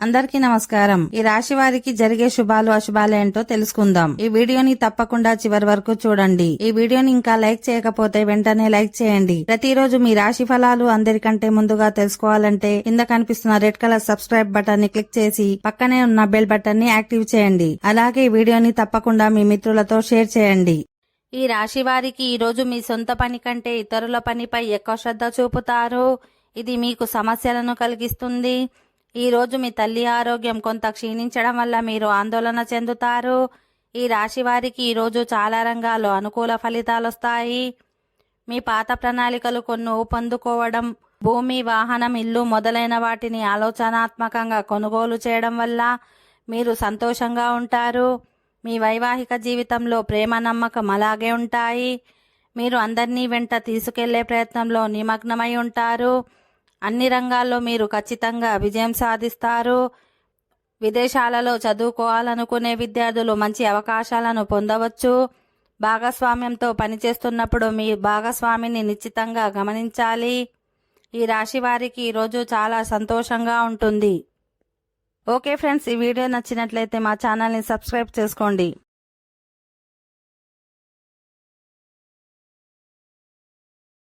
అందరికీ నమస్కారం. ఈ రాశి వారికి జరిగే శుభాలు అశుభాలు ఏంటో తెలుసుకుందాం. ఈ వీడియోని తప్పకుండా చివరి వరకు చూడండి. ఈ వీడియోని ఇంకా లైక్ చేయకపోతే వెంటనే లైక్ చేయండి. ప్రతిరోజు మీ రాశి ఫలాలు అందరికంటే ముందుగా తెలుసుకోవాలంటే కింద కనిపిస్తున్న రెడ్ కలర్ సబ్స్క్రైబ్ బటన్ ని క్లిక్ చేసి పక్కనే ఉన్న బెల్ బటన్ ని యాక్టివ్ చేయండి. అలాగే ఈ వీడియోని తప్పకుండా మీ మిత్రులతో షేర్ చేయండి. ఈ రాశి వారికి ఈ రోజు మీ సొంత పని కంటే ఇతరుల పనిపై ఎక్కువ శ్రద్ధ చూపుతారు. ఇది మీకు సమస్యలను కలిగిస్తుంది. ఈ రోజు మీ తల్లి ఆరోగ్యం కొంత క్షీణించడం వల్ల మీరు ఆందోళన చెందుతారు. ఈ రాశి వారికి ఈరోజు చాలా రంగాల్లో అనుకూల ఫలితాలు వస్తాయి. మీ పాత ప్రణాళికలు కొన్ని పొందుకోవడం, భూమి, వాహనం, ఇల్లు మొదలైన వాటిని ఆలోచనాత్మకంగా కొనుగోలు చేయడం వల్ల మీరు సంతోషంగా ఉంటారు. మీ వైవాహిక జీవితంలో ప్రేమ, నమ్మకం అలాగే ఉంటాయి. మీరు అందరినీ వెంట తీసుకెళ్లే ప్రయత్నంలో నిమగ్నమై ఉంటారు. అన్ని రంగాల్లో మీరు ఖచ్చితంగా విజయం సాధిస్తారు. విదేశాలలో చదువుకోవాలనుకునే విద్యార్థులు మంచి అవకాశాలను పొందవచ్చు. భాగస్వామ్యంతో పనిచేస్తున్నప్పుడు మీ భాగస్వామిని నిశ్చితంగా గమనించాలి. ఈ రాశి వారికి ఈరోజు చాలా సంతోషంగా ఉంటుంది. ఓకే ఫ్రెండ్స్, ఈ వీడియో నచ్చినట్లయితే మా ఛానల్ని సబ్స్క్రైబ్ చేసుకోండి.